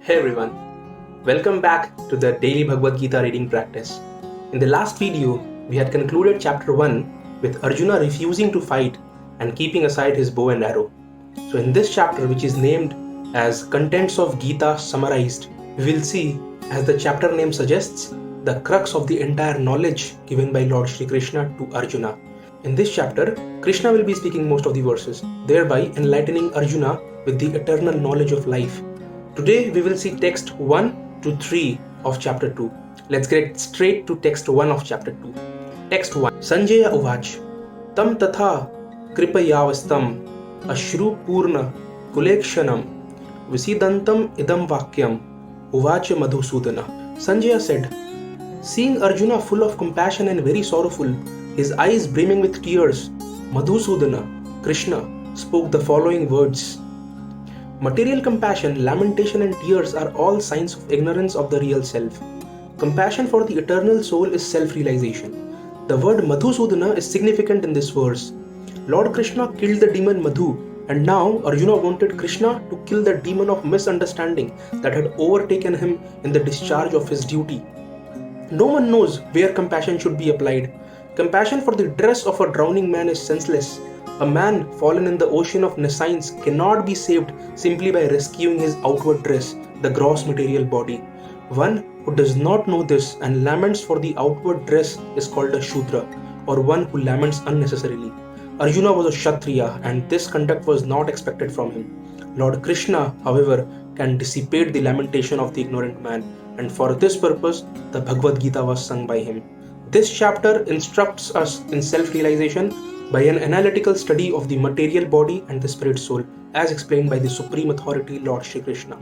Hey everyone, welcome back to the daily Bhagavad Gita reading practice. In the last video, we had concluded chapter 1 with Arjuna refusing to fight and keeping aside his bow and arrow. So, in this chapter, which is named as Contents of Gita Summarized, we will see, as the chapter name suggests, the crux of the entire knowledge given by Lord Shri Krishna to Arjuna. In this chapter, Krishna will be speaking most of the verses, thereby enlightening Arjuna with the eternal knowledge of life. Today we will see text 1 to 3 of chapter 2. Let's get straight to text 1 of chapter 2. Text 1. Sanjaya Uvach Tam Tatha Kripayavastam Ashru Purna Kulekshanam Visidantam Idam Vakyam Uvacha Madhusudana. Sanjaya said, seeing Arjuna full of compassion and very sorrowful, his eyes brimming with tears, Madhusudana, Krishna, spoke the following words. Material compassion, lamentation and tears are all signs of ignorance of the real self. Compassion for the eternal soul is self-realization. The word Madhusudana is significant in this verse. Lord Krishna killed the demon Madhu, and now Arjuna wanted Krishna to kill the demon of misunderstanding that had overtaken him in the discharge of his duty. No one knows where compassion should be applied. Compassion for the dress of a drowning man is senseless. A man fallen in the ocean of nescience cannot be saved simply by rescuing his outward dress, the gross material body. One who does not know this and laments for the outward dress is called a Shudra, or one who laments unnecessarily. Arjuna was a Kshatriya, and this conduct was not expected from him. Lord Krishna, however, can dissipate the lamentation of the ignorant man, and for this purpose, the Bhagavad Gita was sung by him. This chapter instructs us in self-realization by an analytical study of the material body and the spirit soul, as explained by the Supreme Authority, Lord Shri Krishna.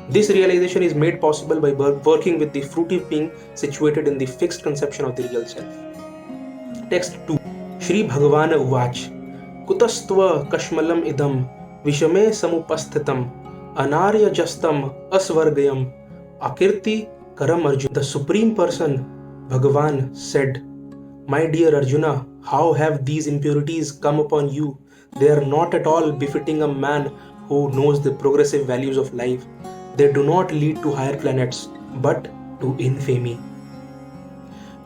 This realization is made possible by working with the fruitive being situated in the fixed conception of the real self. Text 2. Shri Bhagavana Uvach Kutastva Kashmalam Idam Vishame Samupasthitam Anarya Jastam Asvargayam Akirti Karam Arjuna. The Supreme Person, Bhagavan, said, my dear Arjuna, how have these impurities come upon you? They are not at all befitting a man who knows the progressive values of life. They do not lead to higher planets, but to infamy.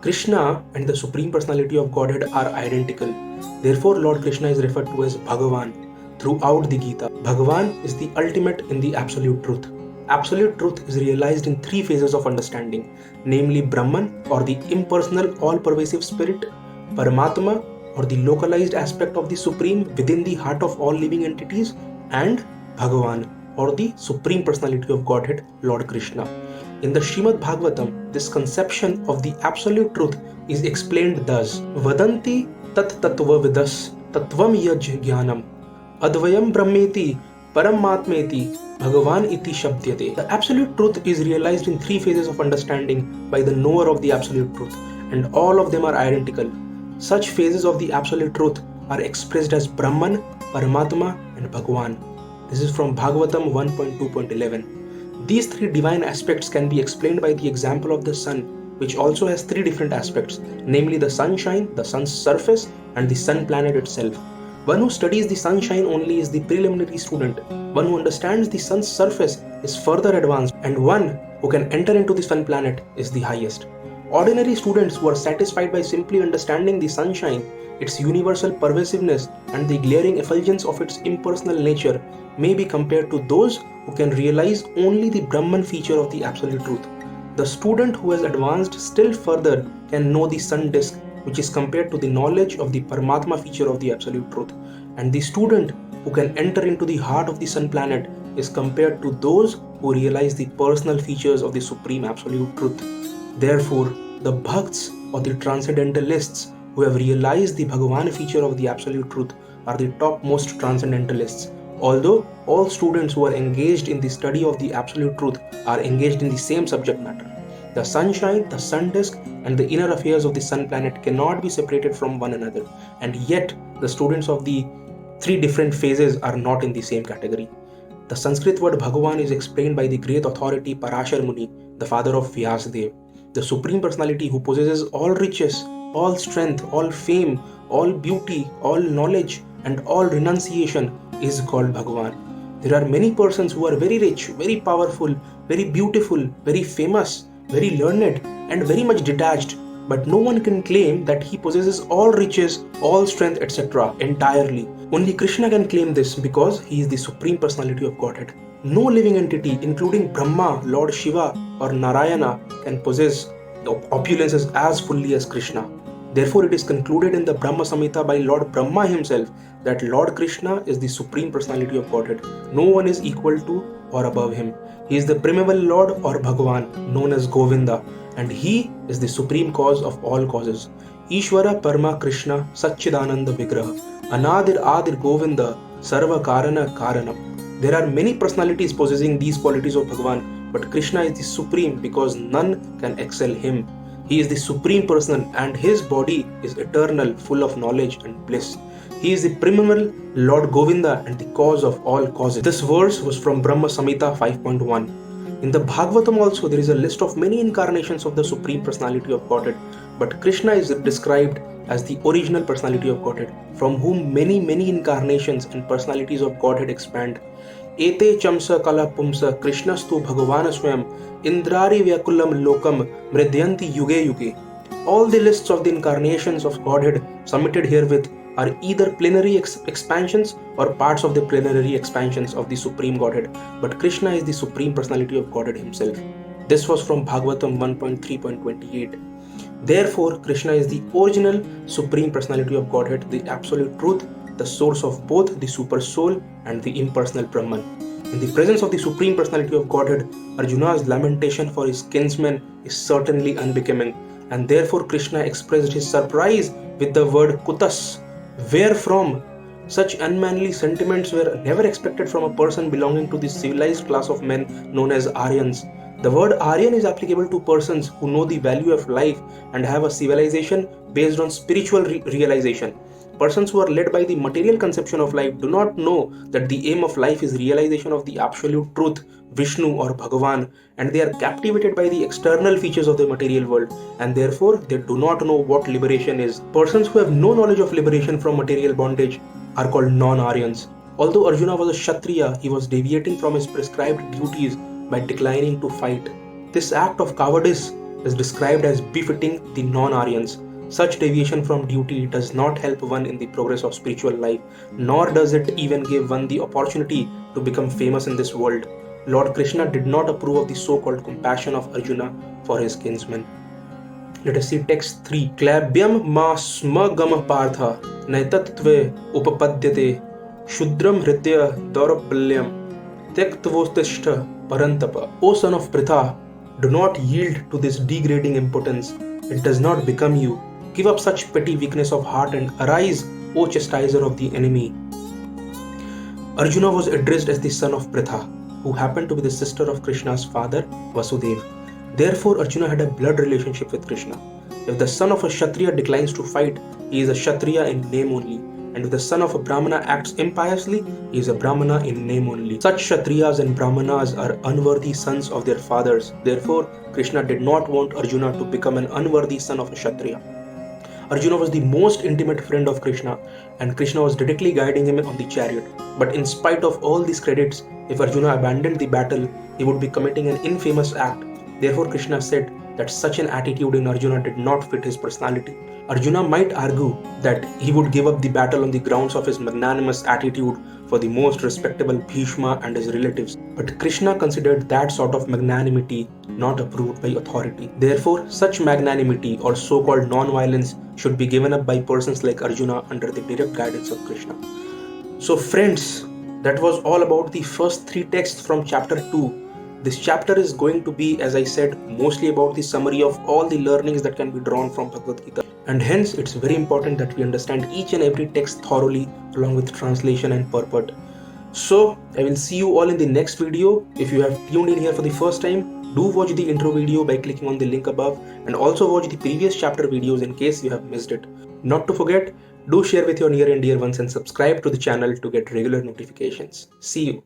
Krishna and the Supreme Personality of Godhead are identical. Therefore, Lord Krishna is referred to as Bhagavan throughout the Gita. Bhagavan is the ultimate in the absolute truth. Absolute truth is realized in three phases of understanding, namely Brahman, or the impersonal all-pervasive spirit, Paramatma, or the localized aspect of the Supreme within the heart of all living entities, and Bhagavan, or the Supreme Personality of Godhead, Lord Krishna. In the Srimad Bhagavatam, this conception of the absolute truth is explained thus: Vadanti tat tattva vidas tattvam yaj jnanam advayam brahmeti paramatmeti Bhagavan iti shabdyate. The absolute truth is realized in three phases of understanding by the knower of the absolute truth, and all of them are identical. Such phases of the absolute truth are expressed as Brahman, Paramatma, and Bhagavan. This is from Bhagavatam 1.2.11. These three divine aspects can be explained by the example of the sun, which also has three different aspects, namely the sunshine, the sun's surface, and the sun planet itself. One who studies the sunshine only is the preliminary student. One who understands the sun's surface is further advanced, and one who can enter into the sun planet is the highest. Ordinary students who are satisfied by simply understanding the sunshine, its universal pervasiveness, and the glaring effulgence of its impersonal nature may be compared to those who can realize only the Brahman feature of the absolute truth. The student who has advanced still further can know the sun disk, which is compared to the knowledge of the Paramatma feature of the absolute truth. And the student who can enter into the heart of the sun planet is compared to those who realize the personal features of the supreme absolute truth. Therefore, the Bhakts or the transcendentalists who have realized the Bhagavan feature of the absolute truth are the topmost transcendentalists. Although all students who are engaged in the study of the absolute truth are engaged in the same subject matter. The sunshine, the sun disk, and the inner affairs of the sun planet cannot be separated from one another, and yet the students of the three different phases are not in the same category. The Sanskrit word Bhagavan is explained by the great authority Parashar Muni, the father of Vyasadeva. The Supreme Personality who possesses all riches, all strength, all fame, all beauty, all knowledge, and all renunciation is called Bhagavan. There are many persons who are very rich, very powerful, very beautiful, very famous, very learned, and very much detached, but no one can claim that he possesses all riches, all strength, etc. entirely. Only Krishna can claim this because he is the Supreme Personality of Godhead. No living entity, including Brahma, Lord Shiva, or Narayana, can possess opulences as fully as Krishna. Therefore, it is concluded in the Brahma Samhita by Lord Brahma himself that Lord Krishna is the Supreme Personality of Godhead. No one is equal to or above him. He is the primeval Lord or Bhagavan, known as Govinda, and he is the supreme cause of all causes. Ishvara Parma Krishna Satchidananda Vigraha Anadir Adir Govinda Sarva Karana Karanam. There are many personalities possessing these qualities of Bhagavan, but Krishna is the supreme because none can excel him. He is the supreme person and his body is eternal, full of knowledge and bliss. He is the primeval Lord Govinda and the cause of all causes. This verse was from Brahma Samhita 5.1. In the Bhagavatam also there is a list of many incarnations of the Supreme Personality of Godhead, but Krishna is described as the original personality of Godhead, from whom many incarnations and personalities of Godhead expand. Ete chamsa kala pumsa Krishnastu Bhagavan Swayam Indrari Vyakulam Lokam Mridyanti Yuge Yuge. All the lists of the incarnations of Godhead submitted herewith are either plenary expansions or parts of the plenary expansions of the Supreme Godhead, but Krishna is the Supreme Personality of Godhead himself. This was from Bhagavatam 1.3.28. Therefore, Krishna is the original Supreme Personality of Godhead, the absolute truth, the source of both the super soul and the impersonal Brahman. In the presence of the Supreme Personality of Godhead, Arjuna's lamentation for his kinsmen is certainly unbecoming, and therefore Krishna expressed his surprise with the word kutas, wherefrom. Such unmanly sentiments were never expected from a person belonging to the civilized class of men known as Aryans. The word Aryan is applicable to persons who know the value of life and have a civilization based on spiritual realization. Persons who are led by the material conception of life do not know that the aim of life is realization of the absolute truth, Vishnu or Bhagavan, and they are captivated by the external features of the material world, and therefore they do not know what liberation is. Persons who have no knowledge of liberation from material bondage are called non-Aryans. Although Arjuna was a Kshatriya, he was deviating from his prescribed duties by declining to fight. This act of cowardice is described as befitting the non-Aryans. Such deviation from duty does not help one in the progress of spiritual life, nor does it even give one the opportunity to become famous in this world. Lord Krishna did not approve of the so-called compassion of Arjuna for his kinsmen. Let us see text 3. Klabhyam ma smagama partha naitatve upapadyate shudram hritya daurapalyam tektvostishta parantapa. O son of Pritha, do not yield to this degrading impotence. It does not become you. Give up such petty weakness of heart and arise, O chastiser of the enemy. Arjuna was addressed as the son of Pritha, who happened to be the sister of Krishna's father, Vasudeva. Therefore, Arjuna had a blood relationship with Krishna. If the son of a Kshatriya declines to fight, he is a Kshatriya in name only. And if the son of a Brahmana acts impiously, he is a Brahmana in name only. Such Kshatriyas and Brahmanas are unworthy sons of their fathers. Therefore, Krishna did not want Arjuna to become an unworthy son of a Kshatriya. Arjuna was the most intimate friend of Krishna, and Krishna was directly guiding him on the chariot. But in spite of all these credits, if Arjuna abandoned the battle, he would be committing an infamous act. Therefore, Krishna said that such an attitude in Arjuna did not fit his personality. Arjuna might argue that he would give up the battle on the grounds of his magnanimous attitude for the most respectable Bhishma and his relatives. But Krishna considered that sort of magnanimity not approved by authority. Therefore, such magnanimity or so-called non-violence should be given up by persons like Arjuna under the direct guidance of Krishna. So friends, that was all about the first 3 texts from chapter 2. This chapter is going to be, as I said, mostly about the summary of all the learnings that can be drawn from Bhagavad Gita. And hence, it's very important that we understand each and every text thoroughly along with translation and purport. So, I will see you all in the next video. If you have tuned in here for the first time, do watch the intro video by clicking on the link above, and also watch the previous chapter videos in case you have missed it. Not to forget, do share with your near and dear ones and subscribe to the channel to get regular notifications. See you.